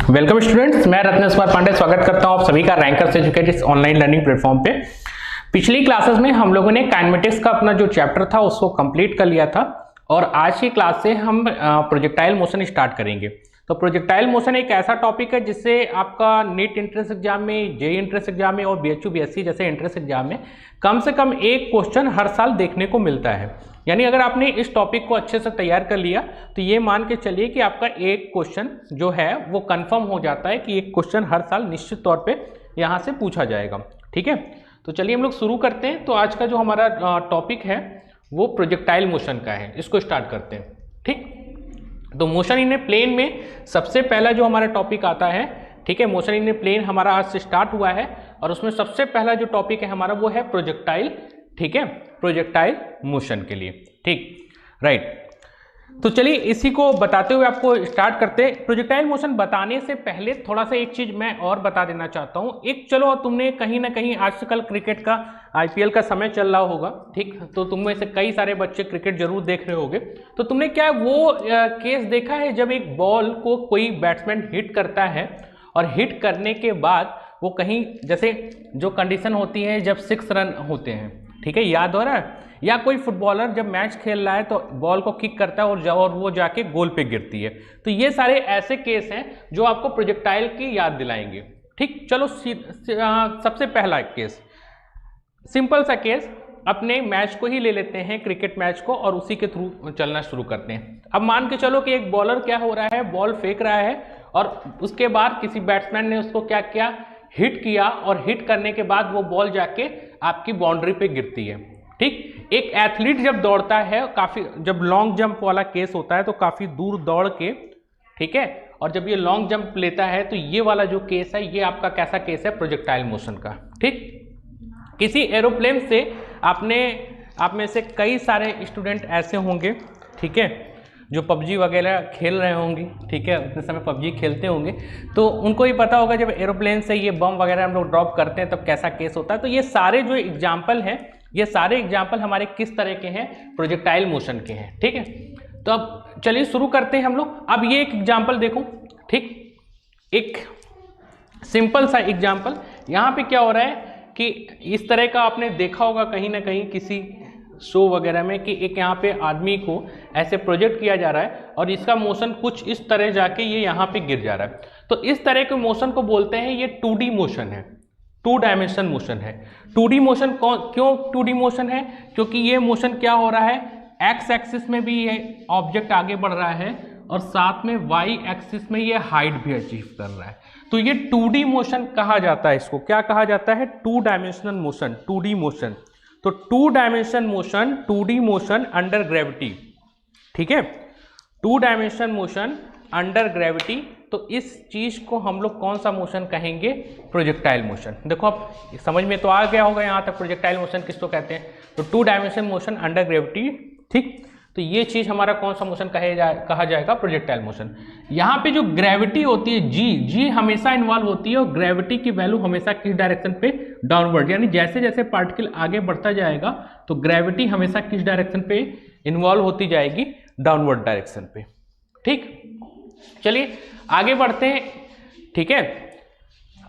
Welcome students, मैं रत्नेश कुमार पांडे स्वागत करता हूं आप सभी का rankers educators online learning platform पे। पिछली क्लासेस में हम लोगों ने काइनेमेटिक्स का अपना जो चैप्टर था उसको कंप्लीट कर लिया था और आज की क्लास से हम प्रोजेक्टाइल मोशन स्टार्ट करेंगे। तो प्रोजेक्टाइल मोशन एक ऐसा टॉपिक है जिससे आपका नीट एंट्रेंस एग्जाम में, जेईई एंट्रेंस एग्जाम में और बीएचयू बीएससी जैसे एंट्रेंस एग्जाम में कम से कम एक क्वेश्चन हर साल देखने को मिलता है। यानी अगर आपने इस टॉपिक को अच्छे से तैयार कर लिया तो ये मान के चलिए कि आपका एक क्वेश्चन जो है वो कंफर्म हो जाता है कि एक क्वेश्चन हर साल निश्चित तौर पे यहाँ से पूछा जाएगा। ठीक है, तो चलिए हम लोग शुरू करते हैं। तो आज का जो हमारा टॉपिक है वो प्रोजेक्टाइल मोशन का है, इसको स्टार्ट करते हैं। ठीक, तो मोशन इन ए प्लेन में सबसे पहला जो हमारा टॉपिक आता है, ठीक है, मोशन इन ए प्लेन हमारा आज से स्टार्ट हुआ है और उसमें सबसे पहला जो टॉपिक है हमारा वो है प्रोजेक्टाइल। ठीक है, प्रोजेक्टाइल मोशन के लिए। ठीक, राइट। तो चलिए इसी को बताते हुए आपको स्टार्ट करते हैं। प्रोजेक्टाइल मोशन बताने से पहले थोड़ा सा एक चीज मैं और बता देना चाहता हूं। एक, चलो तुमने कहीं ना कहीं आजकल क्रिकेट का आईपीएल का समय चल रहा होगा, ठीक, तो तुम में से कई सारे बच्चे क्रिकेट जरूर देख रहे होंगे। तो तुमने क्या वो केस देखा है जब एक बॉल को कोई बैट्समैन हिट करता है और हिट करने के बाद वो कहीं, जैसे जो कंडीशन होती है जब 6 रन होते हैं, ठीक है, याद हो रहा है, या कोई फुटबॉलर जब मैच खेल रहा है तो बॉल को किक करता है और वो जाके गोल पे गिरती है। तो ये सारे ऐसे केस हैं जो आपको प्रोजेक्टाइल की याद दिलाएंगे। ठीक, चलो सबसे पहला केस, सिंपल सा केस, अपने मैच को ही ले लेते हैं, क्रिकेट मैच को, और उसी के थ्रू चलना शुरू करते हैं। अब मान के चलो कि एक बॉलर क्या हो रहा है, बॉल फेंक रहा है और उसके बाद किसी बैट्समैन ने उसको क्या किया, हिट किया, और हिट करने के बाद वो बॉल जाके आपकी बाउंड्री पे गिरती है। ठीक, एक एथलीट जब दौड़ता है, काफी जब लॉन्ग जंप वाला केस होता है तो काफी दूर दौड़ के, ठीक है, और जब ये लॉन्ग जंप लेता है तो ये वाला जो केस है ये आपका कैसा केस है, प्रोजेक्टाइल मोशन का। ठीक, किसी एरोप्लेन से आप में से कई सारे स्टूडेंट ऐसे होंगे, ठीक है, जो पबजी वगैरह खेल रहे होंगे, ठीक है, उतने समय पबजी खेलते होंगे, तो उनको ही पता होगा जब एरोप्लेन से ये बम वगैरह हम लोग ड्रॉप करते हैं तब कैसा केस होता है। तो ये सारे जो एग्जाम्पल हैं, ये सारे एग्जाम्पल हमारे किस तरह के हैं, प्रोजेक्टाइल मोशन के हैं। ठीक है, तो अब चलिए शुरू करते हैं हम लोग। अब ये एक एग्जाम्पल देखो, ठीक, एक सिंपल सा एग्जाम्पल। यहाँ पे क्या हो रहा है कि इस तरह का आपने देखा होगा कहीं ना कहीं किसी शो वगैरह में कि एक यहाँ पे आदमी को ऐसे प्रोजेक्ट किया जा रहा है और इसका मोशन कुछ इस तरह जाके ये यहाँ पे गिर जा रहा है। तो इस तरह के मोशन को बोलते हैं, ये 2D मोशन है, 2 डायमेंशन मोशन है। 2D मोशन क्यों 2D मोशन है? क्योंकि ये मोशन क्या हो रहा है, एक्स एक्सिस में भी ये ऑब्जेक्ट आगे बढ़ रहा है और साथ में वाई एक्सिस में ये हाइट भी अचीव कर रहा है। तो ये 2D मोशन कहा जाता है। इसको क्या कहा जाता है, 2 डायमेंशनल मोशन, 2D मोशन। तो 2 dimension motion, 2D motion under gravity. ठीक है, 2 डायमेंशन मोशन अंडर ग्रेविटी। तो इस चीज को हम लोग कौन सा मोशन कहेंगे, प्रोजेक्टाइल मोशन। देखो अब समझ में तो आ गया होगा यहाँ तक प्रोजेक्टाइल मोशन किसको कहते हैं। तो 2 डायमेंशन मोशन अंडर ग्रेविटी। ठीक, तो ये चीज हमारा कौन सा मोशन कहा जाएगा, प्रोजेक्टाइल मोशन। यहाँ पे जो ग्रेविटी होती है, जी हमेशा इन्वॉल्व होती है और ग्रेविटी की वैल्यू हमेशा किस डायरेक्शन पे, डाउनवर्ड। यानी जैसे जैसे पार्टिकल आगे बढ़ता जाएगा तो ग्रेविटी हमेशा किस डायरेक्शन पे इन्वॉल्व होती जाएगी, डाउनवर्ड डायरेक्शन पे। ठीक, चलिए आगे बढ़ते हैं। ठीक है,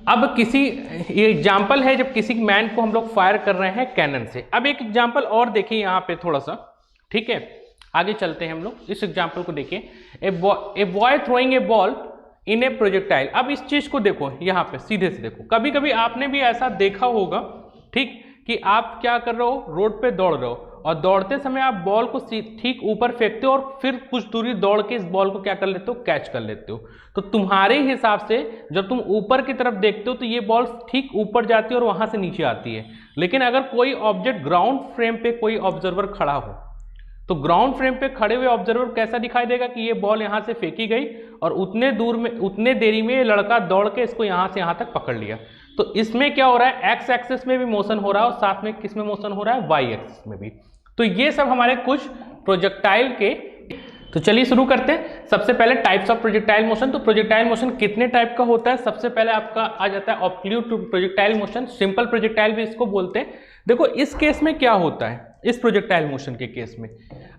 अब ये एग्जाम्पल है जब किसी मैन को हम लोग फायर कर रहे हैं कैनन से। अब एक एग्जाम्पल और देखिए यहाँ पे थोड़ा सा, ठीक है, आगे चलते हैं हम लोग, इस एग्जाम्पल को देखिए। A boy throwing A ball in A projectile. अब इस चीज को देखो, यहाँ पे सीधे से देखो। कभी कभी आपने भी ऐसा देखा होगा, ठीक, कि आप क्या कर रहे हो, रोड पे दौड़ रहे हो और दौड़ते समय आप बॉल को ठीक ऊपर फेंकते हो और फिर कुछ दूरी दौड़ के इस बॉल को क्या कर लेते हो, कैच कर लेते हो। तो तुम्हारे हिसाब से जब तुम ऊपर की तरफ देखते हो तो ये बॉल ठीक ऊपर जाती है और वहां से नीचे आती है। लेकिन अगर कोई ऑब्जेक्ट ग्राउंड फ्रेम पे कोई ऑब्जर्वर खड़ा हो तो ग्राउंड फ्रेम पे खड़े हुए ऑब्जर्वर कैसा दिखाई देगा कि ये बॉल यहाँ से फेंकी गई और उतने देरी में ये लड़का दौड़ के इसको यहाँ से यहाँ तक पकड़ लिया। तो इसमें क्या हो रहा है, एक्स एक्सिस में भी मोशन हो रहा है और साथ में किस में मोशन हो रहा है, वाई एक्सिस में भी। तो ये सब हमारे कुछ प्रोजेक्टाइल के। तो चलिए शुरू करते हैं। सबसे पहले टाइप्स ऑफ प्रोजेक्टाइल मोशन। तो प्रोजेक्टाइल मोशन कितने टाइप का होता है, सबसे पहले आपका आ जाता है ऑब्लिक्यूट प्रोजेक्टाइल मोशन, सिंपल प्रोजेक्टाइल भी इसको बोलते हैं। देखो इस केस में क्या होता है, इस प्रोजेक्टाइल मोशन के केस में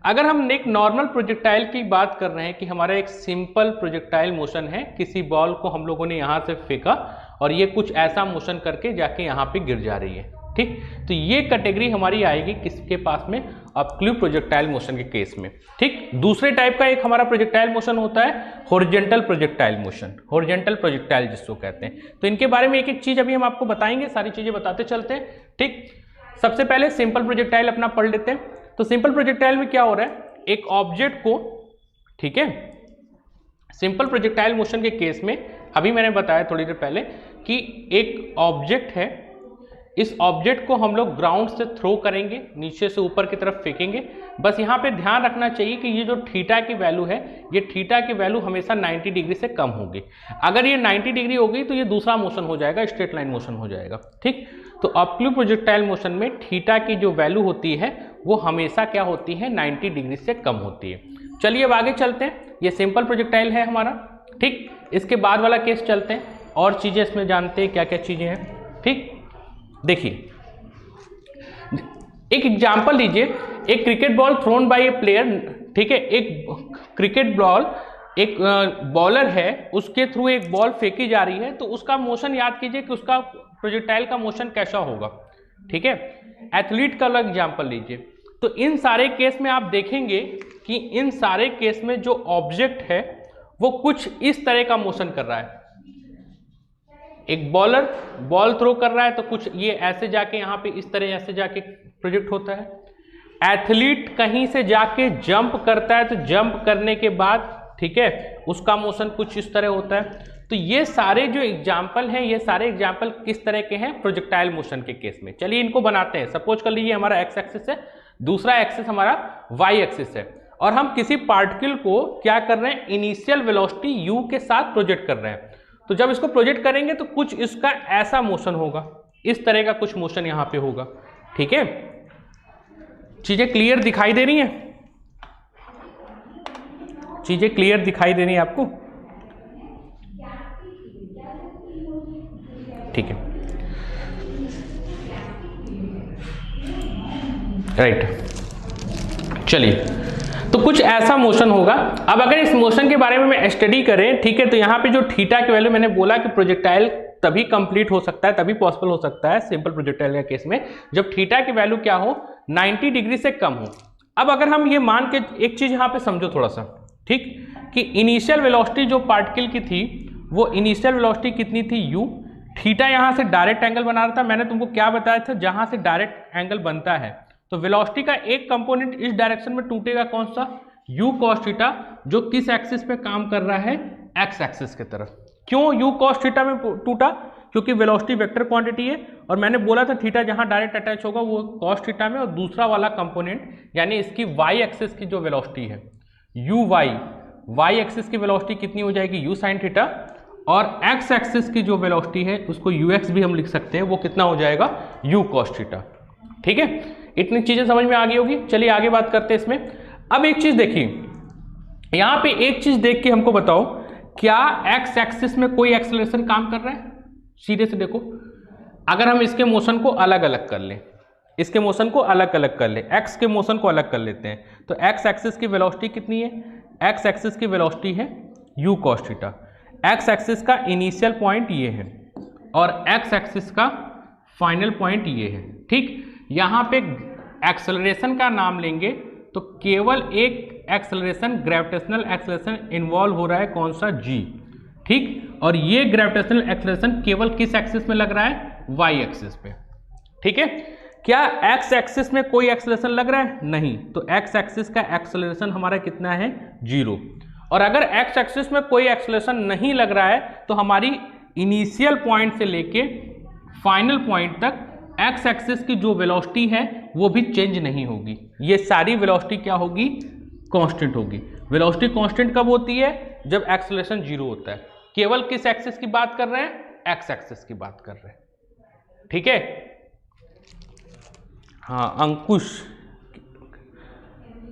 अगर हम एक नॉर्मल प्रोजेक्टाइल की बात कर रहे हैं कि हमारा एक सिंपल प्रोजेक्टाइल मोशन है, किसी बॉल को हम लोगों ने यहाँ से फेंका और ये कुछ ऐसा मोशन करके जाके यहाँ पे गिर जा रही है, ठीक। तो ये कैटेगरी हमारी आएगी किसके पास में, ऑब्लिक्व प्रोजेक्टाइल मोशन के केस में, ठीक। दूसरे टाइप का एक हमारा प्रोजेक्टाइल मोशन होता है horizontal projectile motion, horizontal projectile जिसको कहते हैं। तो इनके बारे में एक एक चीज अभी हम आपको बताएंगे, सारी चीजें बताते चलते हैं, ठीक। सबसे पहले सिंपल प्रोजेक्टाइल अपना पढ़ लेते हैं। तो सिंपल प्रोजेक्टाइल में क्या हो रहा है, एक ऑब्जेक्ट को, ठीक है, सिंपल प्रोजेक्टाइल मोशन के केस में अभी मैंने बताया थोड़ी देर पहले कि एक ऑब्जेक्ट है, इस ऑब्जेक्ट को हम लोग ग्राउंड से थ्रो करेंगे, नीचे से ऊपर की तरफ फेंकेंगे। बस यहाँ पे ध्यान रखना चाहिए कि ये जो थीटा की वैल्यू है, ये थीटा की वैल्यू हमेशा 90 डिग्री से कम होगी। अगर ये 90 डिग्री हो गई तो ये दूसरा मोशन हो जाएगा, स्ट्रेट लाइन मोशन हो जाएगा, ठीक। तो ऑब्लिक्व प्रोजेक्टाइल मोशन में थीटा की जो वैल्यू होती है वो हमेशा क्या होती है, 90 डिग्री से कम होती है। चलिए अब आगे चलते हैं, ये सिंपल प्रोजेक्टाइल है हमारा, ठीक। इसके बाद वाला केस चलते हैं, और चीजें इसमें जानते हैं क्या क्या चीजें हैं, ठीक। देखिए एक एग्जांपल लीजिए, एक क्रिकेट बॉल थ्रोन बाय ए प्लेयर, ठीक है, एक क्रिकेट बॉल, एक बॉलर है, उसके थ्रू एक बॉल फेंकी जा रही है, तो उसका मोशन याद कीजिए कि उसका प्रोजेक्टाइल का मोशन कैसा होगा, ठीक है। एथलीट का अलग एग्जांपल लीजिए। तो इन सारे केस में आप देखेंगे कि इन सारे केस में जो ऑब्जेक्ट है वो कुछ इस तरह का मोशन कर रहा है। एक बॉलर बॉल थ्रो कर रहा है तो कुछ ये ऐसे जाके यहाँ पे इस तरह ऐसे जाके प्रोजेक्ट होता है। एथलीट कहीं से जाके जंप करता है तो जंप करने के बाद, ठीक है, उसका मोशन कुछ इस तरह होता है। तो ये सारे जो एग्जाम्पल हैं, ये सारे एग्जाम्पल किस तरह के हैं, प्रोजेक्टाइल मोशन के केस में। चलिए इनको बनाते हैं। सपोज कर लीजिए हमारा एक्स एक्सिस है, दूसरा एक्सिस हमारा वाई एक्सिस है, और हम किसी पार्टिकल को क्या कर रहे हैं, इनिशियल वेलोसिटी यू के साथ प्रोजेक्ट कर रहे हैं। तो जब इसको प्रोजेक्ट करेंगे तो कुछ इसका ऐसा मोशन होगा, इस तरह का कुछ मोशन यहां पे होगा, ठीक है। चीजें क्लियर दिखाई दे रही हैं, चीजें क्लियर दिखाई दे रही हैं आपको, ठीक है, राइट। चलिए, तो कुछ ऐसा मोशन होगा। अब अगर इस मोशन के बारे में मैं स्टडी करें, ठीक है, तो यहाँ पे जो थीटा की वैल्यू मैंने बोला कि प्रोजेक्टाइल तभी कंप्लीट हो सकता है, तभी पॉसिबल हो सकता है सिंपल प्रोजेक्टाइल के केस में, जब थीटा की वैल्यू क्या हो, 90 डिग्री से कम हो। अब अगर हम ये मान के एक चीज यहाँ पे समझो थोड़ा सा, ठीक, कि इनिशियल वेलोसिटी जो पार्टिकल की थी वो इनिशियल वेलोसिटी कितनी थी, u। थीटा यहाँ से डायरेक्ट एंगल बना रहा था, मैंने तुमको क्या बताया था, जहां से डायरेक्ट एंगल बनता है तो वेलोसिटी का एक कंपोनेंट इस डायरेक्शन में टूटेगा, कौन सा, u cos थीटा, जो किस एक्सिस पे काम कर रहा है, x एक्सिस की तरफ। क्यों u cos थीटा में टूटा, क्योंकि वेलोसिटी वेक्टर क्वांटिटी है, और मैंने बोला था थीटा जहां डायरेक्ट अटैच होगा वो cos थीटा में, और दूसरा वाला कंपोनेंट यानी इसकी y एक्सिस की जो वेलोसिटी है y एक्सिस की वेलोसिटी कितनी हो जाएगी, u sin थीटा, और x एक्सिस की जो वेलोसिटी है उसको ux भी हम लिख सकते हैं, वो कितना हो जाएगा, u cos थीटा, ठीक है। इतनी चीजें समझ में आ गई होगी। चलिए आगे बात करते हैं इसमें। अब एक चीज देखिए, यहां पे एक चीज देख के हमको बताओ, क्या x एक्सिस में कोई एक्सेलरेशन काम कर रहा है, सीधे से देखो। अगर हम इसके मोशन को अलग अलग कर लें, इसके मोशन को अलग अलग कर लें, x के मोशन को अलग कर लेते हैं, तो x एक्सिस की वेलोसिटी कितनी है, x एक्सिस की वेलोसिटी है u cos theta, x axis का इनिशियल पॉइंट ये है और x एक्सिस का फाइनल पॉइंट ये है, ठीक। यहाँ पे एक्सेलरेशन का नाम लेंगे तो केवल एक एक्सेलरेशन, ग्रेविटेशनल एक्सेलरेशन इन्वॉल्व हो रहा है, कौन सा, g, ठीक। और ये ग्रेविटेशनल एक्सेलरेशन केवल किस एक्सिस में लग रहा है, y एक्सिस पे, ठीक है। क्या x एक्सिस में कोई एक्सेलरेशन लग रहा है, नहीं, तो x एक्सिस का एक्सेलरेशन हमारा कितना है, 0। और अगर x एक्सिस में कोई एक्सेलरेशन नहीं लग रहा है तो हमारी इनिशियल पॉइंट से लेके फाइनल पॉइंट तक x एक्सिस की जो वेलोसिटी है वो भी चेंज नहीं होगी। ये सारी वेलोसिटी क्या होगी, कांस्टेंट होगी। वेलोसिटी कांस्टेंट कब होती है, जब एक्सेलरेशन 0 होता है। केवल किस एक्सिस की बात कर रहे हैं, x एक्सिस की बात कर रहे हैं, ठीक है। हाँ अंकुश,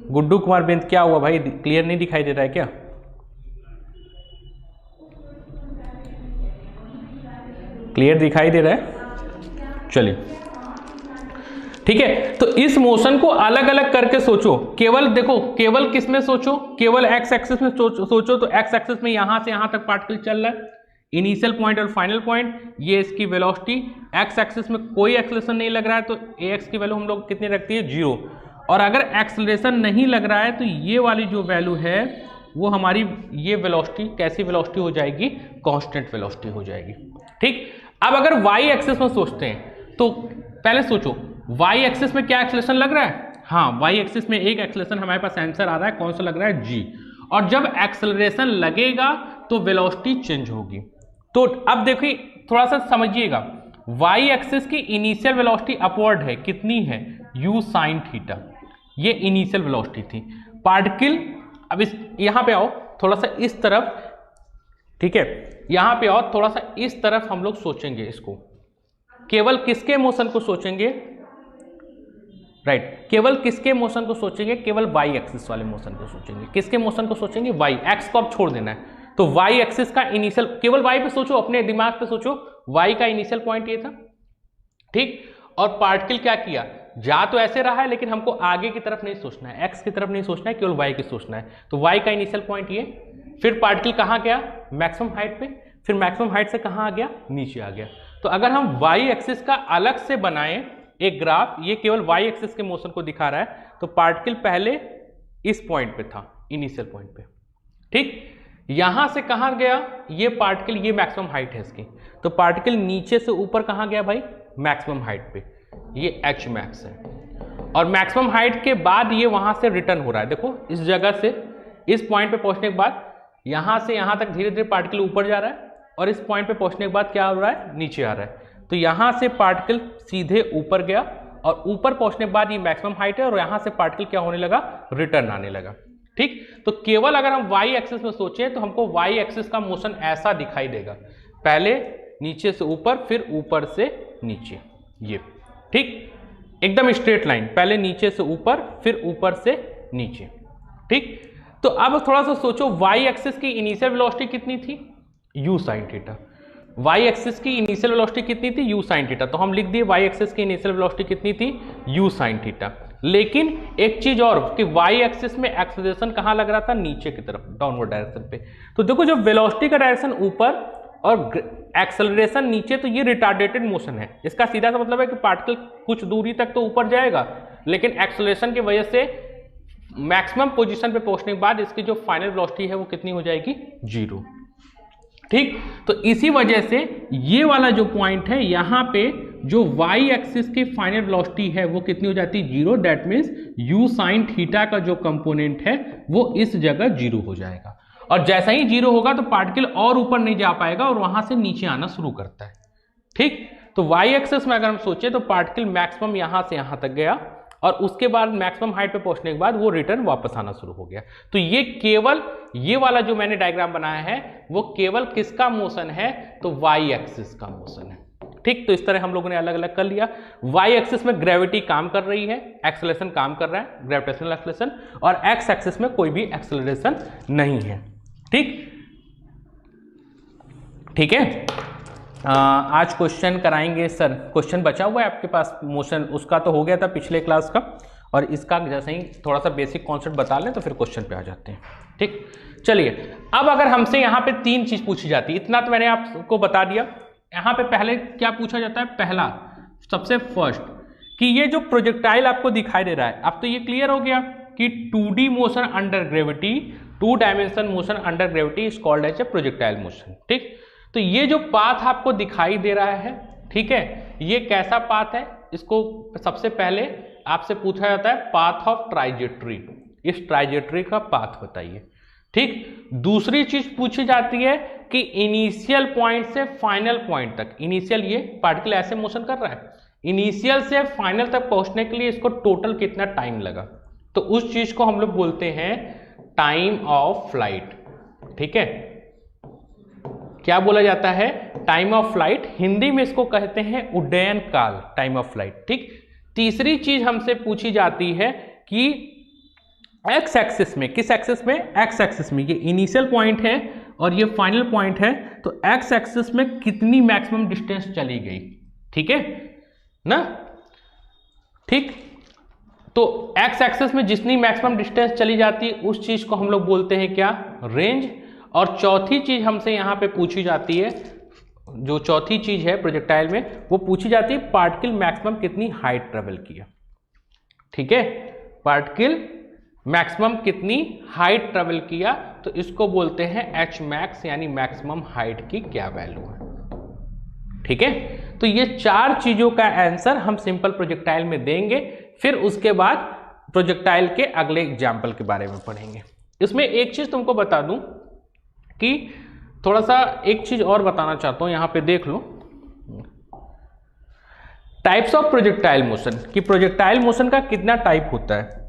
गुड्डू कुमार बेंत, क्या हुआ भाई, क्लियर नहीं दिखाई दे रहा है क्या, क्लियर दिखाई दे रहा है। चलिए ठीक है, तो इस मोशन को अलग अलग करके सोचो, केवल देखो, केवल किस में सोचो, केवल एक्स एक्सिस में सोचो तो एक्स एक्सिस में यहां से यहां तक पार्टिकल चल रहा है, इनिशियल पॉइंट और फाइनल पॉइंट, ये इसकी वेलोसिटी, एक्स एक्सिस में कोई एक्सेलरेशन नहीं लग रहा है तो ax की वैल्यू हम लोग कितनी रखती है, 0। और अगर एक्सेलरेशन नहीं लग रहा है तो ये वाली जो वैल्यू है वो हमारी ये वेलोसिटी कैसी वेलोसिटी हो जाएगी, कांस्टेंट वेलोसिटी हो जाएगी। ठीक, अब अगर y एक्सिस में सोचते हैं तो पहले सोचो y एक्सिस में क्या एक्सेलरेशन लग रहा है, हाँ y एक्सिस में एक एक्सेलरेशन हमारे पास आंसर आ रहा है, कौन सा लग रहा है, g। और जब एक्सेलरेशन लगेगा तो वेलोसिटी चेंज होगी। तो अब देखिए थोड़ा सा समझिएगा, y एक्सिस की इनिशियल वेलोसिटी अपवर्ड है, कितनी है, u sin थीटा, ये इनिशियल वेलोसिटी थी। पार्टिकल अब इस यहां पे आओ थोड़ा सा इस तरफ, ठीक है, यहां पे आओ थोड़ा सा इस तरफ हम लोग सोचेंगे इसको, केवल किसके मोशन को सोचेंगे, राइट, केवल किसके मोशन को सोचेंगे, केवल y एक्सिस वाले मोशन को सोचेंगे। किसके मोशन को सोचेंगे, y, x को अब छोड़ देना है, तो y एक्सिस का इनिशियल, केवल y पे सोचो, अपने दिमाग पे सोचो, y का इनिशियल पॉइंट ये था, ठीक, और पार्टिकल क्या किया, जा तो ऐसे रहा है लेकिन हमको आगे की तरफ नहीं सोचना है, x की तरफ नहीं सोचना है, केवल y की सोचना है, तो y का इनिशियल पॉइंट ये, फिर पार्टिकल कहाँ गया, मैक्सिमम हाइट पे, फिर मैक्सिमम हाइट से कहाँ आ गया, नीचे आ गया। तो अगर हम y एक्सिस का अलग से बनाएं एक ग्राफ, ये केवल y एक्सिस के मोशन को दिखा रहा है, तो पार्टिकल पहले इस पॉइंट पे था, इनिशियल पॉइंट पे, ठीक, यहां से कहां गया, ये पार्टिकल, ये मैक्सिमम हाइट है इसकी, तो पार्टिकल नीचे से ऊपर कहां गया भाई, मैक्सिमम हाइट पे, ये h मैक्स है, और मैक्सिमम हाइट के बाद ये वहां से रिटर्न हो रहा है, देखो इस जगह से इस पॉइंट पे पहुंचने के बाद यहां से यहां तक धीरे धीरे पार्टिकल ऊपर जा रहा है, और इस पॉइंट पे पहुंचने के बाद क्या हो रहा है, नीचे आ रहा है। तो यहां से पार्टिकल सीधे ऊपर गया, और ऊपर पहुंचने के बाद ये मैक्सिमम हाइट है, और यहां से पार्टिकल क्या होने लगा, रिटर्न आने लगा। ठीक, तो केवल अगर हम y एक्सिस में सोचें तो हमको y एक्सिस का मोशन ऐसा दिखाई देगा, पहले नीचे से ऊपर, फिर ऊपर से नीचे, ये, ठीक, एकदम स्ट्रेट लाइन, पहले नीचे से ऊपर, फिर ऊपर से नीचे। ठीक, तो अब थोड़ा सा सोचो, y एक्सिस की इनिशियल वेलोसिटी कितनी थी, u sin theta, y axis की इनिशियल वेलोसिटी कितनी थी, u sin थीटा, तो हम लिख दिए y एक्सिस की इनिशियल वेलोसिटी कितनी थी, u sin थीटा। लेकिन एक चीज और कि y एक्सिस में एक्सेलरेशन कहां लग रहा था, नीचे की तरफ, डाउनवर्ड डायरेक्शन पे। तो देखो जब वेलोसिटी का डायरेक्शन ऊपर और एक्सेलरेशन नीचे, तो ये रिटार्डेटेड मोशन है, इसका सीधा सा मतलब है कि पार्टिकल कुछ दूरी तक तो ऊपर जाएगा, लेकिन एक्सेलरेशन की वजह से मैक्सिमम पोजीशन पे पहुंचने के बाद इसकी जो फाइनल वेलोसिटी है वो कितनी हो जाएगी, 0। ठीक, तो इसी वजह से ये वाला जो पॉइंट है, यहां पे जो y एक्सिस की फाइनल वेलोसिटी है वो कितनी हो जाती है, 0, that means u sin theta का जो कंपोनेंट है वो इस जगह 0 हो जाएगा, और जैसा ही 0 होगा तो पार्टिकल और ऊपर नहीं जा पाएगा और वहां से नीचे आना शुरू करता है। ठीक, तो y एक्सिस में अगर हम सोचे तो पार्टिकल मैक्सिमम यहां से यहां तक गया, और उसके बाद मैक्सिमम हाइट पे पहुंचने के बाद वो रिटर्न वापस आना शुरू हो गया। तो ये केवल ये वाला जो मैंने डायग्राम बनाया है वो केवल किसका मोशन है, तो y एक्सिस का मोशन है। ठीक, तो इस तरह हम लोगों ने अलग अलग कर लिया। y एक्सिस में ग्रेविटी काम कर रही है, एक्सेलरेशन काम कर रहा है, ग्रेविटेशनल एक्सेलरेशन, और x एक्सिस में कोई भी एक्सेलरेशन नहीं है। ठीक, ठीक है, आज क्वेश्चन कराएंगे सर, क्वेश्चन बचा हुआ है आपके पास मोशन, उसका तो हो गया था पिछले क्लास का, और इसका जैसे ही थोड़ा सा बेसिक कॉन्सेप्ट बता लें तो फिर क्वेश्चन पे आ जाते हैं। ठीक, चलिए, अब अगर हमसे यहाँ पे 3 चीज पूछी जाती है, इतना तो मैंने आपको बता दिया। यहाँ पे पहले क्या पूछा जाता है, पहला सबसे फर्स्ट कि ये जो प्रोजेक्टाइल आपको दिखाई दे रहा है, अब तो ये क्लियर हो गया कि 2D motion under gravity, 2 dimension motion under gravity is called as a projectile motion. ठीक, तो ये जो पाथ आपको दिखाई दे रहा है, ठीक है, ये कैसा पाथ है, इसको सबसे पहले आपसे पूछा जाता है पाथ ऑफ ट्राइजेक्टरी, इस ट्राइजेक्टरी का पाथ बताइए। ठीक, दूसरी चीज पूछी जाती है कि इनिशियल पॉइंट से फाइनल पॉइंट तक, इनिशियल ये पार्टिकल ऐसे मोशन कर रहा है, इनिशियल से फाइनल तक पहुंचने के लिए इसको टोटल कितना टाइम लगा, तो उस चीज को हम लोग बोलते हैं टाइम ऑफ फ्लाइट। ठीक है, क्या बोला जाता है, टाइम ऑफ फ्लाइट, हिंदी में इसको कहते हैं उड्डयन काल, टाइम ऑफ फ्लाइट। ठीक, तीसरी चीज हमसे पूछी जाती है कि एक्स एक्सिस में, किस एक्सिस में, एक्स एक्सिस में, ये इनिशियल पॉइंट है और ये फाइनल पॉइंट है, तो एक्स एक्सिस में कितनी मैक्सिमम डिस्टेंस चली गई। ठीक है ना, ठीक, तो एक्स एक्सिस में जितनी मैक्सिमम डिस्टेंस चली जाती है उस चीज को हम लोग बोलते हैं क्या, रेंज। और चौथी चीज हमसे यहाँ पे पूछी जाती है, जो चौथी चीज है प्रोजेक्टाइल में, वो पूछी जाती है पार्टिकल मैक्सिमम कितनी हाइट ट्रेवल किया। ठीक है, पार्टिकल मैक्सिमम कितनी हाइट ट्रेवल किया, तो इसको बोलते हैं एच मैक्स, यानी मैक्सिमम हाइट की क्या वैल्यू है। ठीक है, तो ये चार चीजों का आंसर हम सिंपल प्रोजेक्टाइल में देंगे, फिर उसके बाद प्रोजेक्टाइल के अगले एग्जाम्पल के बारे में पढ़ेंगे। इसमें एक चीज तुमको बता दूं कि थोड़ा सा एक चीज और बताना चाहता हूं, यहां पे देख लो टाइप्स ऑफ प्रोजेक्टाइल मोशन, कि प्रोजेक्टाइल मोशन का कितना टाइप होता है।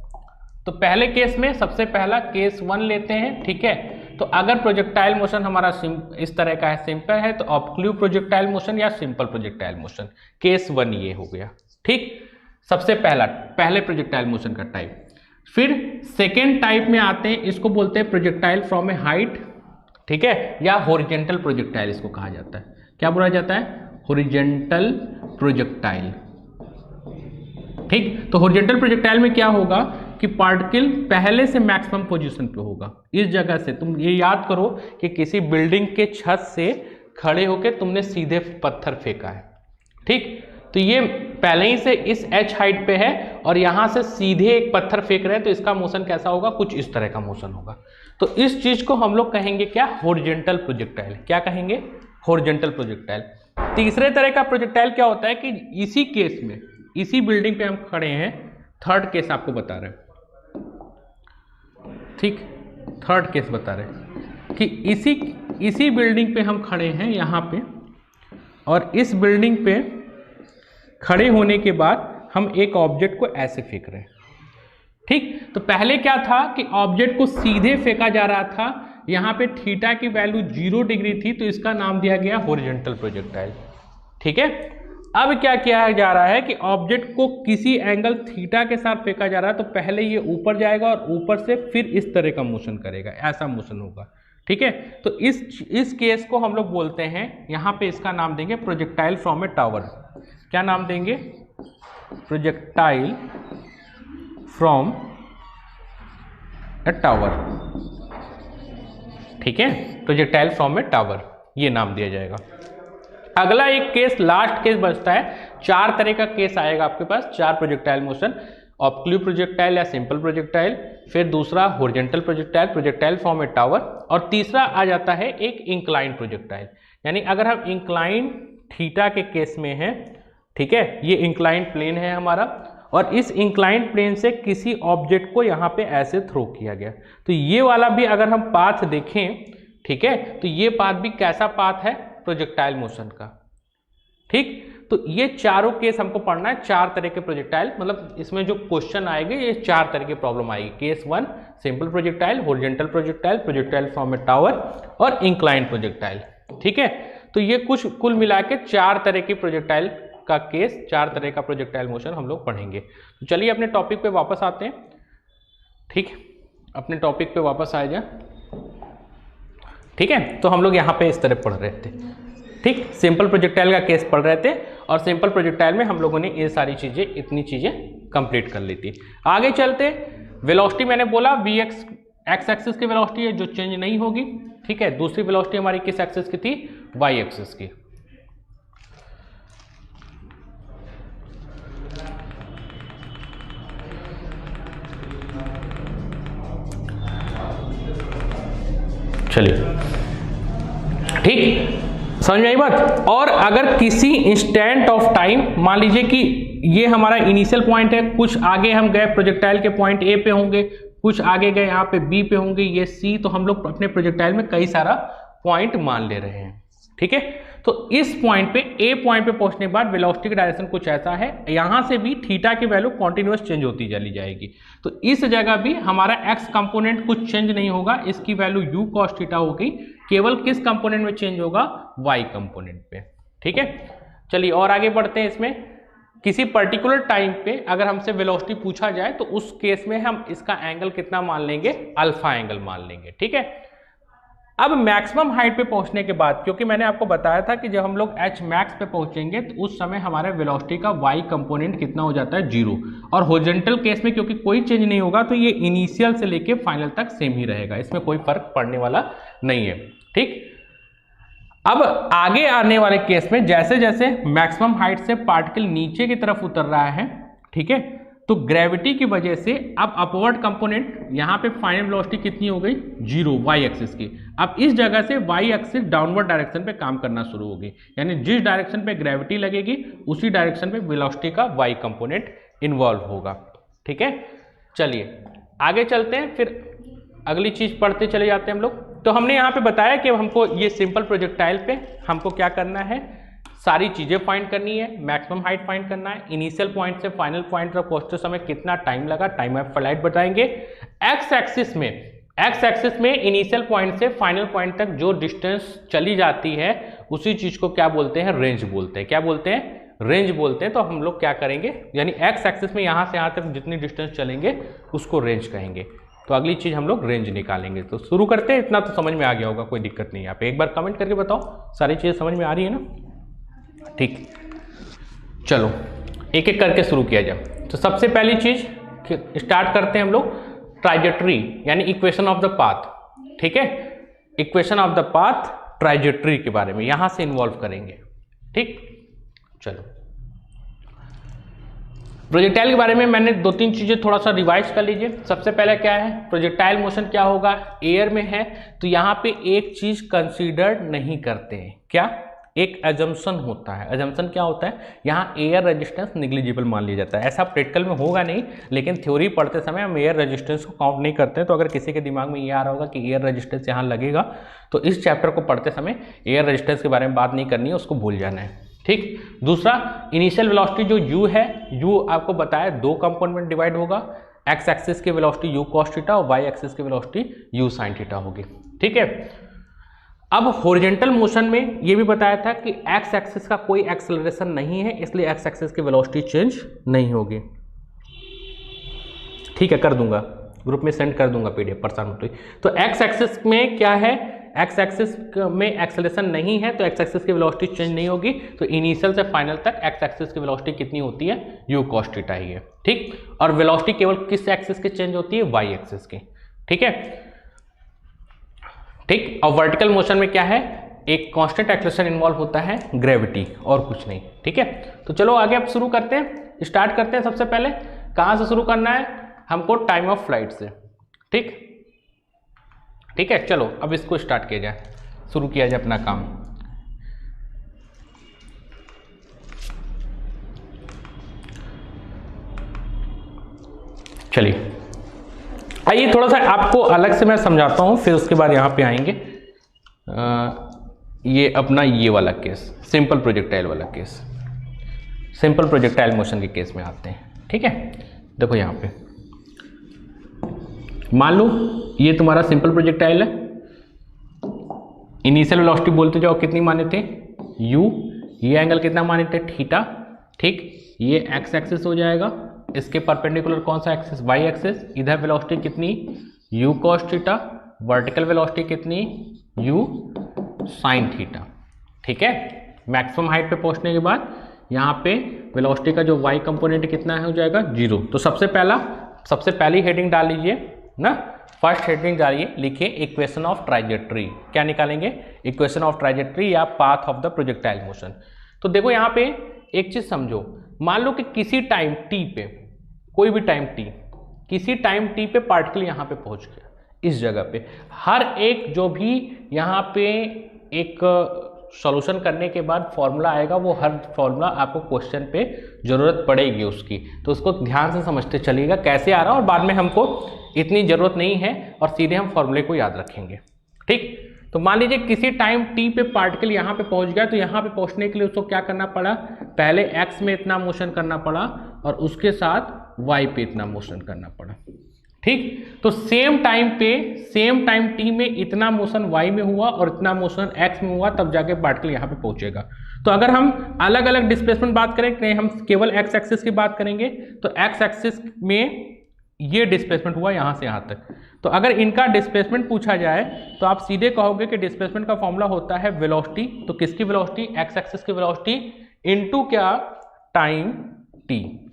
तो पहले केस में सबसे पहला केस 1 लेते हैं। ठीक है, तो अगर प्रोजेक्टाइल मोशन हमारा इस तरह का है, सिंपल है, तो ऑब्लिक्यू प्रोजेक्टाइल मोशन या सिंपल प्रोजेक्टाइल मोशन, केस 1 ये हो गया। ठीक, सबसे पहले प्रोजेक्टाइल मोशन का टाइप। फिर सेकेंड टाइप में आते हैं, इसको बोलते हैं प्रोजेक्टाइल फ्रॉम ए हाइट। ठीक है, या हॉरिजॉन्टल प्रोजेक्टाइल इसको कहा जाता है। क्या बोला जाता है, हॉरिजॉन्टल प्रोजेक्टाइल। ठीक, तो हॉरिजॉन्टल प्रोजेक्टाइल में क्या होगा कि पार्टिकल पहले से मैक्सिमम पोजीशन पे होगा। इस जगह से तुम ये याद करो कि किसी बिल्डिंग के छत से खड़े होकर तुमने सीधे पत्थर फेंका है। ठीक, तो ये पहले ही से इस एच हाइट पे है और यहां से सीधे एक पत्थर फेंक रहे हैं, तो इसका मोशन कैसा होगा, कुछ इस तरह का मोशन होगा। तो इस चीज को हम लोग कहेंगे क्या, हॉरिजॉन्टल प्रोजेक्टाइल। क्या कहेंगे, हॉरिजॉन्टल प्रोजेक्टाइल। तीसरे तरह का प्रोजेक्टाइल क्या होता है कि इसी केस में, इसी बिल्डिंग पे हम खड़े हैं, थर्ड केस आपको बता रहे हैं। ठीक, थर्ड केस बता रहे हैं कि इसी बिल्डिंग पे हम खड़े हैं यहाँ पे, और इस बिल्डिंग पे खड़े होने के बाद हम एक ऑब्जेक्ट को ऐसे फेंक रहे हैं। ठीक, तो पहले क्या था कि ऑब्जेक्ट को सीधे फेंका जा रहा था, यहाँ पे थीटा की वैल्यू 0 डिग्री थी, तो इसका नाम दिया गया हॉरिजॉन्टल प्रोजेक्टाइल। ठीक है, अब क्या किया जा रहा है कि ऑब्जेक्ट को किसी एंगल थीटा के साथ फेंका जा रहा है, तो पहले ये ऊपर जाएगा और ऊपर से फिर इस तरह का मोशन करेगा, ऐसा मोशन होगा। ठीक है, तो इस केस को हम लोग बोलते हैं, यहाँ पे इसका नाम देंगे प्रोजेक्टाइल फ्रॉम ए टावर। क्या नाम देंगे, प्रोजेक्टाइल फ्रॉम ए टावर। ठीक है, प्रोजेक्टाइल फ्रॉम ए टावर, ये नाम दिया जाएगा। अगला एक केस, लास्ट केस बचता है। 4 तरह का केस आएगा आपके पास, 4 प्रोजेक्टाइल मोशन, ऑब्लिक्यू प्रोजेक्टाइल या सिंपल प्रोजेक्टाइल, फिर दूसरा horizontal projectile, projectile from A tower, और तीसरा आ जाता है एक इंक्लाइन प्रोजेक्टाइल। यानी अगर हम इंक्लाइन थीटा के केस में हैं, ठीक है, ये इंक्लाइन प्लेन है हमारा, और इस इंक्लाइन प्लेन से किसी ऑब्जेक्ट को यहाँ पे ऐसे थ्रो किया गया, तो ये वाला भी अगर हम पाथ देखें, ठीक है, तो ये पाथ भी कैसा पाथ है, प्रोजेक्टाइल मोशन का। ठीक, तो ये चारों केस हमको पढ़ना है, 4 तरह के प्रोजेक्टाइल, मतलब इसमें जो क्वेश्चन आएंगे ये 4 तरह की प्रॉब्लम आएगी। Case 1 simple projectile, horizontal projectile, projectile from A tower, और इंक्लाइन प्रोजेक्टाइल। ठीक है, तो ये कुल मिला के 4 तरह की प्रोजेक्टाइल का केस, 4 तरह का प्रोजेक्टाइल मोशन हम लोग पढ़ेंगे। तो चलिए अपने टॉपिक पे वापस आते हैं। ठीक, अपने टॉपिक पे वापस आ जाए। ठीक है, तो हम लोग यहाँ पे इस तरह पढ़ रहे थे। ठीक, सिंपल प्रोजेक्टाइल का केस पढ़ रहे थे, और सिंपल प्रोजेक्टाइल में हम लोगों ने ये सारी चीजें, इतनी चीजें कंप्लीट कर ली थी। आगे चलते, वेलोसिटी मैंने बोला Vx एक्स एक्सिस की वेलोसिटी है जो चेंज नहीं होगी। ठीक है, दूसरी वेलोसिटी हमारी किस एक्सिस की थी, वाई एक्सिस की। चलिए, ठीक, समझ में आई बात। और अगर किसी इंस्टेंट ऑफ टाइम, मान लीजिए कि ये हमारा इनिशियल पॉइंट है, कुछ आगे हम गए प्रोजेक्टाइल के पॉइंट ए पे होंगे, कुछ आगे गए यहाँ पे बी पे होंगे, ये सी, तो हम लोग अपने प्रोजेक्टाइल में कई सारा पॉइंट मान ले रहे हैं। ठीक है, तो इस पॉइंट पे, ए पॉइंट पे पहुंचने के बाद वेलोसिटी का डायरेक्शन कुछ ऐसा है, यहां से भी थीटा की वैल्यू कॉन्टिन्यूअस चेंज होती चली जाएगी, तो इस जगह भी हमारा एक्स कंपोनेंट कुछ चेंज नहीं होगा, इसकी वैल्यू यू कॉस थीटा होगी, केवल किस कंपोनेंट में चेंज होगा, वाई कंपोनेंट पे। ठीक है, चलिए और आगे बढ़ते हैं। इसमें किसी पर्टिकुलर टाइम पे अगर हमसे वेलोसिटी पूछा जाए तो उस केस में हम इसका एंगल कितना मान लेंगे, अल्फा एंगल मान लेंगे। ठीक है, अब मैक्सिमम हाइट पे पहुंचने के बाद, क्योंकि मैंने आपको बताया था कि जब हम लोग एच मैक्स पे पहुंचेंगे तो उस समय हमारे वेलोसिटी का वाई कंपोनेंट कितना हो जाता है, 0। और हॉरिजॉन्टल केस में क्योंकि कोई चेंज नहीं होगा तो ये इनिशियल से लेके फाइनल तक सेम ही रहेगा, इसमें कोई फर्क पड़ने वाला नहीं है। ठीक, अब आगे आने वाले केस में जैसे जैसे मैक्सिमम हाइट से पार्टिकल नीचे की तरफ उतर रहा है, ठीक है, तो ग्रेविटी की वजह से अब अपवर्ड कंपोनेंट यहाँ पे फाइनल वेलोसिटी कितनी हो गई, 0 वाई एक्सिस की। अब इस जगह से वाई एक्सिस डाउनवर्ड डायरेक्शन पे काम करना शुरू होगी, यानी जिस डायरेक्शन पे ग्रेविटी लगेगी उसी डायरेक्शन पे वेलोसिटी का वाई कंपोनेंट इन्वॉल्व होगा। ठीक है, चलिए आगे चलते हैं, फिर अगली चीज पढ़ते चले जाते हैं हम लोग। तो हमने यहाँ पे बताया कि हमको ये सिंपल प्रोजेक्टाइल पे हमको क्या करना है, सारी चीजें फाइंड करनी है, मैक्सिमम हाइट फाइंड करना है, इनिशियल पॉइंट से फाइनल पॉइंट तक पहुंचते समय कितना टाइम लगा, टाइम ऑफ फ्लाइट बताएंगे। एक्स एक्सिस में इनिशियल पॉइंट से फाइनल पॉइंट तक जो डिस्टेंस चली जाती है उसी चीज को क्या बोलते हैं, रेंज बोलते हैं। क्या बोलते हैं, रेंज बोलते हैं। तो हम लोग क्या करेंगे, यानी एक्स एक्सिस में यहां से यहां तक जितनी डिस्टेंस चलेंगे उसको रेंज कहेंगे। तो अगली चीज हम लोग रेंज निकालेंगे। तो शुरू करते हैं, इतना तो समझ में आ गया होगा, कोई दिक्कत नहीं है। आप एक बार कमेंट करके बताओ सारी चीजें समझ में आ रही है ना। ठीक, चलो एक एक करके शुरू किया जाए। तो सबसे पहली चीज स्टार्ट करते हैं हम लोग ट्राइजेक्टरी, यानी इक्वेशन ऑफ द पाथ। ठीक है, इक्वेशन ऑफ द पाथ ट्राइजेक्टरी के बारे में यहां से इन्वॉल्व करेंगे। ठीक, चलो प्रोजेक्टाइल के बारे में मैंने 2-3 चीजें थोड़ा सा रिवाइज कर लीजिए। सबसे पहले क्या है, प्रोजेक्टाइल मोशन क्या होगा, एयर में है तो यहाँ पे एक चीज कंसीडर नहीं करते हैं, क्या, एक अजम्पशन होता है। अजम्पशन क्या होता है, यहाँ एयर रेजिस्टेंस निग्लिजिबल मान लिया जाता है। ऐसा प्रैक्टिकल में होगा नहीं, लेकिन थ्योरी पढ़ते समय हम एयर रेजिस्टेंस को काउंट नहीं करते हैं। तो अगर किसी के दिमाग में ये आ रहा होगा कि एयर रेजिस्टेंस यहाँ लगेगा, तो इस चैप्टर को पढ़ते समय एयर रेजिस्टेंस के बारे में बात नहीं करनी है, उसको भूल जाना है। ठीक, दूसरा इनिशियल वेलोसिटी जो u है, u आपको बताया 2 कंपोनेंट में डिवाइड होगा। एक्स एक्सिस की वेलोसिटी u cos थीटा और वाई एक्सिस की वेलोसिटी u sin थीटा होगी। ठीक है, अब हॉरिजॉन्टल मोशन में ये भी बताया था कि एक्स एक्सिस का कोई एक्सेलरेशन नहीं है, इसलिए एक्स एक्सिस की वेलोसिटी चेंज नहीं होगी। ठीक है, कर दूंगा, ग्रुप में सेंड कर दूंगा पीडीएफ, परेशान मत होइए। तो एक्स एक्सिस में क्या है, एक्स एक्सिस में एक्सेलरेशन नहीं है तो एक्स एक्सिस की वेलोसिटी चेंज नहीं होगी। तो इनिशियल से फाइनल तक एक्स एक्सिस की वेलोसिटी कितनी होती है, u cos थीटा ही है। ठीक, और वेलोसिटी केवल किस एक्सिस की चेंज होती है, वाई एक्सिस की। ठीक है, ठीक, और वर्टिकल मोशन में क्या है, एक कांस्टेंट एक्सेलरेशन इन्वॉल्व होता है, ग्रेविटी, और कुछ नहीं। ठीक है, तो चलो आगे अब शुरू करते हैं, स्टार्ट करते हैं। सबसे पहले कहाँ से शुरू करना है हमको, टाइम ऑफ फ्लाइट से। ठीक, ठीक है, चलो अब इसको स्टार्ट किया जाए, शुरू किया जाए अपना काम। चलिए आइए थोड़ा सा आपको अलग से मैं समझाता हूँ, फिर उसके बाद यहाँ पे आएंगे। ये अपना ये वाला केस, सिंपल प्रोजेक्टाइल वाला केस, सिंपल प्रोजेक्टाइल मोशन के केस में आते हैं। ठीक है, देखो यहाँ पे मान लो ये तुम्हारा सिंपल प्रोजेक्टाइल है, इनिशियल वेलोसिटी बोलते जाओ कितनी माने थे, u, ये एंगल कितना माने थे, थीटा। ठीक, ये एक्स एक्सिस हो जाएगा, इसके परपेंडिकुलर कौन सा एक्सिस, वाई एक्सिस। इधर वेलोसिटी कितनी, u cos theta, vertical velocity कितनी, u sin थीटा। ठीक है, मैक्सिमम हाइट पे पहुंचने के बाद यहाँ पे वेलोसिटी का जो y कंपोनेंट कितना है हो जाएगा 0। तो सबसे पहली हेडिंग डाल लीजिए ना, फर्स्ट हेडिंग डालिए, लिखिए इक्वेशन ऑफ ट्राइजेक्टरी। क्या निकालेंगे, इक्वेशन ऑफ ट्राइजेक्टरी या path of the projectile motion. तो देखो यहाँ पे एक चीज समझो, मान लो कि किसी टाइम t पे, कोई भी टाइम t, किसी टाइम t पे पार्टिकल यहाँ पे पहुंच गया, इस जगह पे, हर एक जो भी यहाँ पे एक सॉल्यूशन करने के बाद फॉर्मूला आएगा, वो हर फॉर्मूला आपको क्वेश्चन पे जरूरत पड़ेगी उसकी, तो उसको ध्यान से समझते चलिएगा कैसे आ रहा है, और बाद में हमको इतनी जरूरत नहीं है और सीधे हम फॉर्मूले को याद रखेंगे। ठीक, तो मान लीजिए किसी टाइम t पे पार्टिकल यहाँ पे पहुंच गया, तो यहाँ पे पहुंचने के लिए उसको क्या करना पड़ा, पहले x में इतना मोशन करना पड़ा और उसके साथ y पे इतना मोशन करना पड़ा। ठीक, तो सेम टाइम t में इतना मोशन y में हुआ और इतना मोशन x में हुआ, तब जाके पार्टिकल यहाँ पे पहुंचेगा। तो अगर हम अलग अलग डिस्प्लेसमेंट बात करें, हम केवल x एक्सिस की बात करेंगे, तो x एक्सिस में ये डिस्प्लेसमेंट हुआ यहाँ से यहाँ तक। तो अगर इनका डिस्प्लेसमेंट पूछा जाए तो आप सीधे कहोगे कि डिस्प्लेसमेंट का फॉर्मूला होता है वेलोसिटी, तो किसकी वेलोसिटी, एक्स एक्सिस की वेलोसिटी इनटू क्या, टाइम टी।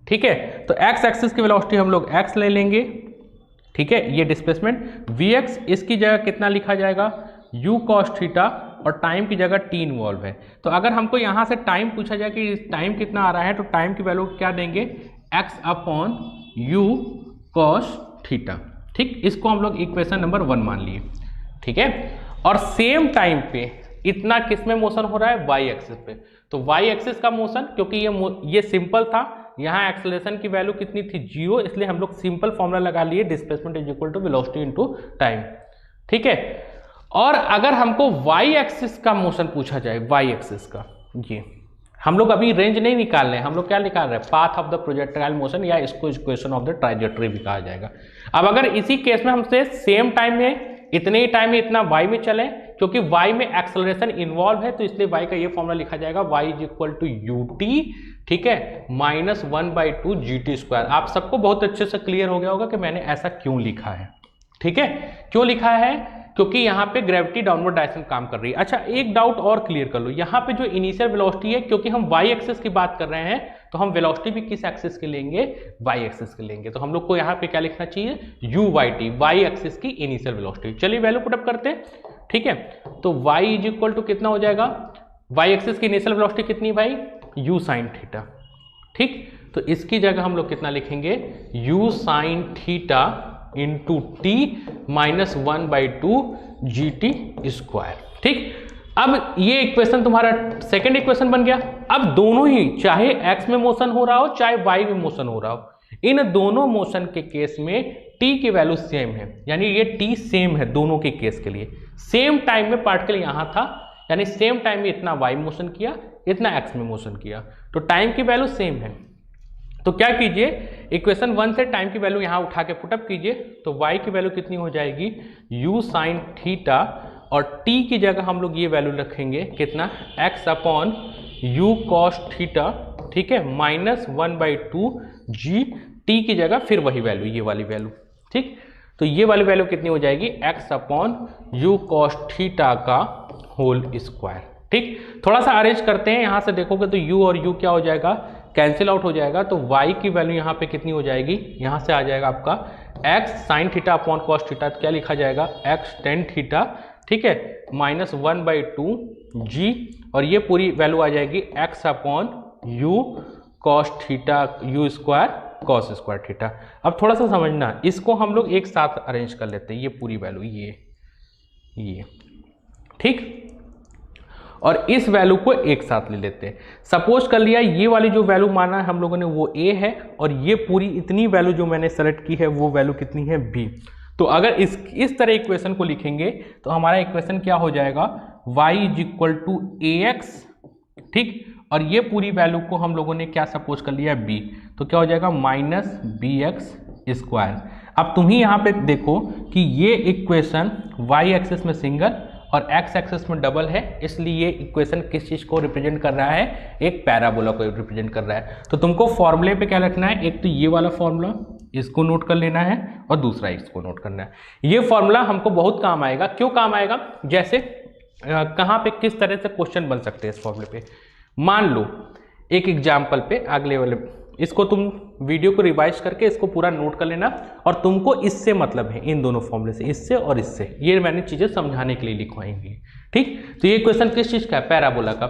ठीक है, तो एक्स एक्सिस की वेलोसिटी हम लोग एक्स ले लेंगे, ठीक है, ये डिस्प्लेसमेंट vx, इसकी जगह कितना लिखा जाएगा, u cos थीटा, और टाइम की जगह t इन्वॉल्व है। तो अगर हमको यहाँ से टाइम पूछा जाए कि टाइम कितना आ रहा है, तो टाइम की वैल्यू क्या देंगे, x upon u cos theta. ठीक, इसको हम लोग इक्वेशन नंबर 1 मान लिए। ठीक है, और सेम टाइम पे इतना किस में मोशन हो रहा है, y एक्सिस पे। तो y एक्सिस का मोशन, क्योंकि ये सिंपल था, यहाँ एक्सेलरेशन की वैल्यू कितनी थी, 0, इसलिए हम लोग सिंपल फॉर्मूला लगा लिए, displacement is equal to velocity into time. ठीक है, और अगर हमको y एक्सिस का मोशन पूछा जाए, y एक्सिस का, ये हम लोग अभी रेंज नहीं निकाल रहे हैं, हम लोग क्या निकाल रहे हैं, path of the projectile motion, या इसको इक्वेशन ऑफ द ट्राइजेक्टरी भी कहा जाएगा। अब अगर इसी केस में हमसे सेम टाइम में, इतने ही टाइम में इतना y में चले, क्योंकि y में एक्सेलरेशन इन्वॉल्व है, तो इसलिए y का ये फॉर्मूला लिखा जाएगा, y is equal to ut, ठीक है, -1/2 GT²। आप सबको बहुत अच्छे से क्लियर हो गया होगा कि मैंने ऐसा क्यों लिखा है। ठीक है, क्यों लिखा है, क्योंकि यहाँ पे ग्रेविटी डाउनवर्ड डायरेक्शन काम कर रही है। अच्छा, एक डाउट और क्लियर कर लो, यहाँ पे जो इनिशियल वेलोसिटी है, क्योंकि हम y एक्सिस की बात कर रहे हैं, तो हम वेलोसिटी भी किस एक्सिस के लेंगे, y एक्सिस के लेंगे। तो हम लोग को यहाँ पे क्या लिखना चाहिए, u/t, y एक्सिस की इनिशियल वेलोसिटी। चलिए वैल्यू पुटअप करते हैं। ठीक है, तो y इज इक्वल टू कितना हो जाएगा, y एक्सिस की इनिशियल वेलोसिटी कितनी भाई, u sin थीटा। ठीक, तो इसकी जगह हम लोग कितना लिखेंगे, u sin theta into T -1/2 GT²। ठीक, अब ये इक्वेशन तुम्हारा सेकेंड इक्वेशन बन गया। अब दोनों ही, चाहे x में मोशन हो रहा हो, चाहे y में मोशन हो रहा हो, इन दोनों मोशन के केस में t की वैल्यू सेम है, यानी ये t सेम है दोनों के केस के लिए। सेम टाइम में पार्टिकल यहां था, यानी सेम टाइम में इतना y मोशन किया, इतना x में मोशन किया, तो टाइम की वैल्यू सेम है। तो क्या कीजिए, इक्वेशन 1 से टाइम की वैल्यू यहाँ उठा के पुटअप कीजिए, तो y की वैल्यू कितनी हो जाएगी, u sin थीटा, और t की जगह हम लोग ये वैल्यू रखेंगे कितना, x upon u cos theta, ठीक है, -1/2 GT की जगह फिर वही वैल्यू, ये वाली वैल्यू। ठीक, तो ये वाली वैल्यू कितनी हो जाएगी, x upon u cos theta का होल स्क्वायर। ठीक, थोड़ा सा अरेंज करते हैं, यहाँ से देखोगे तो u और u क्या हो जाएगा, कैंसिल आउट हो जाएगा, तो y की वैल्यू यहाँ पे कितनी हो जाएगी, यहाँ से आ जाएगा आपका x sin theta upon cos theta, क्या लिखा जाएगा, x tan थीटा, ठीक है, -1/2 g, और ये पूरी वैल्यू आ जाएगी x upon u cos theta u² cos square theta. अब थोड़ा सा समझना, इसको हम लोग एक साथ अरेंज कर लेते हैं, ये पूरी वैल्यू, ये ठीक, और इस वैल्यू को एक साथ ले लेते हैं। सपोज कर लिया ये वाली जो वैल्यू माना है हम लोगों ने वो a है, और ये पूरी इतनी वैल्यू जो मैंने सेलेक्ट की है वो वैल्यू कितनी है, b। तो अगर इस तरह इक्वेशन को लिखेंगे तो हमारा इक्वेशन क्या हो जाएगा, y is equal to ax, ठीक, और ये पूरी वैल्यू को हम लोगों ने क्या सपोज कर लिया, b, तो क्या हो जाएगा -bx²। अब तुम ही यहाँ पे देखो कि ये इक्वेशन y एक्सिस में सिंगल और x एक्सिस में डबल है, इसलिए ये इक्वेशन किस चीज को रिप्रेजेंट कर रहा है, एक पैराबोला को रिप्रेजेंट कर रहा है। तो तुमको फॉर्मूले पे क्या रखना है, एक तो ये वाला फॉर्मूला, इसको नोट कर लेना है, और दूसरा इसको नोट करना है। ये फॉर्मूला हमको बहुत काम आएगा। क्यों काम आएगा, जैसे कहाँ पे किस तरह से क्वेश्चन बन सकते हैं इस फॉर्मूले पे। मान लो एक एग्जाम्पल पे अगले वाले, इसको तुम वीडियो को रिवाइज करके इसको पूरा नोट कर लेना, और तुमको इससे मतलब है, इन दोनों फॉर्मूले से, इससे और इससे, ये मैंने चीजें समझाने के लिए लिखवाएंगी। ठीक, तो ये क्वेश्चन किस चीज का है, पैराबोला का।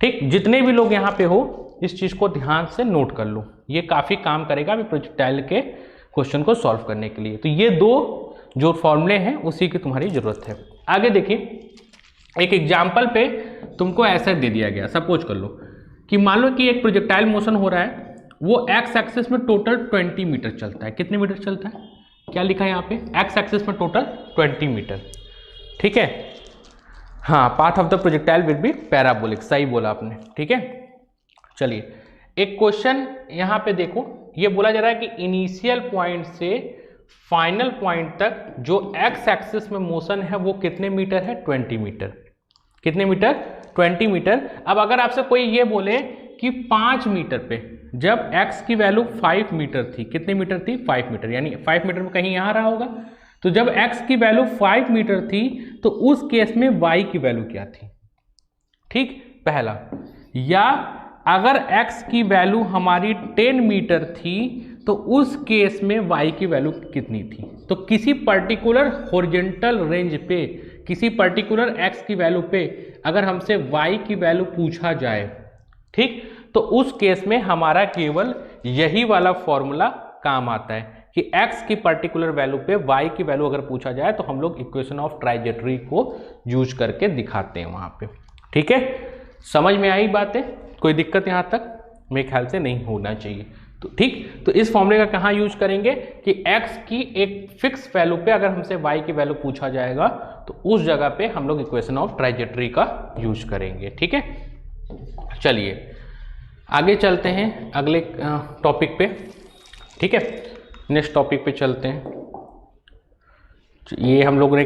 ठीक, जितने भी लोग यहाँ पे हो इस चीज को ध्यान से नोट कर लो, ये काफी काम करेगा अभी प्रोजेक्टाइल के क्वेश्चन को सॉल्व करने के लिए। तो ये दो जो फॉर्मूले हैं उसी की तुम्हारी जरूरत है। आगे देखिए, एक एग्जाम्पल पे तुमको ऐसा दे दिया गया, सपोज कर लो कि मान लो कि एक प्रोजेक्टाइल मोशन हो रहा है, वो x एक्सिस में टोटल 20 मीटर चलता है। कितने मीटर चलता है, क्या लिखा है यहाँ पे, x एक्सिस में टोटल 20 मीटर। ठीक है, हाँ, path of the projectile will be parabolic, सही बोला आपने। ठीक है, चलिए एक क्वेश्चन यहाँ पे देखो, ये बोला जा रहा है कि इनिशियल पॉइंट से फाइनल पॉइंट तक जो x एक्सिस में मोशन है वो कितने मीटर है, 20 मीटर। कितने मीटर, 20 मीटर। अब अगर आपसे कोई ये बोले कि 5 मीटर पे जब x की वैल्यू 5 मीटर थी, कितने मीटर थी, 5 मीटर, यानी 5 मीटर में कहीं यहाँ रहा होगा, तो जब x की वैल्यू 5 मीटर थी तो उस केस में y की वैल्यू क्या थी, ठीक, पहला। या अगर x की वैल्यू हमारी 10 मीटर थी तो उस केस में y की वैल्यू कितनी थी। तो किसी पर्टिकुलर हॉरिजॉन्टल रेंज पे, किसी पर्टिकुलर x की वैल्यू पे अगर हमसे y की वैल्यू पूछा जाए, ठीक, तो उस केस में हमारा केवल यही वाला फॉर्मूला काम आता है कि x की पर्टिकुलर वैल्यू पे y की वैल्यू अगर पूछा जाए तो हम लोग इक्वेशन ऑफ ट्राइजेक्टरी को यूज करके दिखाते हैं वहां पे। ठीक है, समझ में आई बातें, कोई दिक्कत यहां तक मेरे ख्याल से नहीं होना चाहिए। तो ठीक, तो इस फॉर्मूले का कहाँ यूज करेंगे कि x की एक फिक्स वैल्यू पे अगर हमसे y की वैल्यू पूछा जाएगा तो उस जगह पे हम लोग इक्वेशन ऑफ ट्राइजेक्टरी का यूज करेंगे। ठीक है, चलिए आगे चलते हैं अगले टॉपिक पे। ठीक है, नेक्स्ट टॉपिक पे चलते हैं। ये हम लोगों ने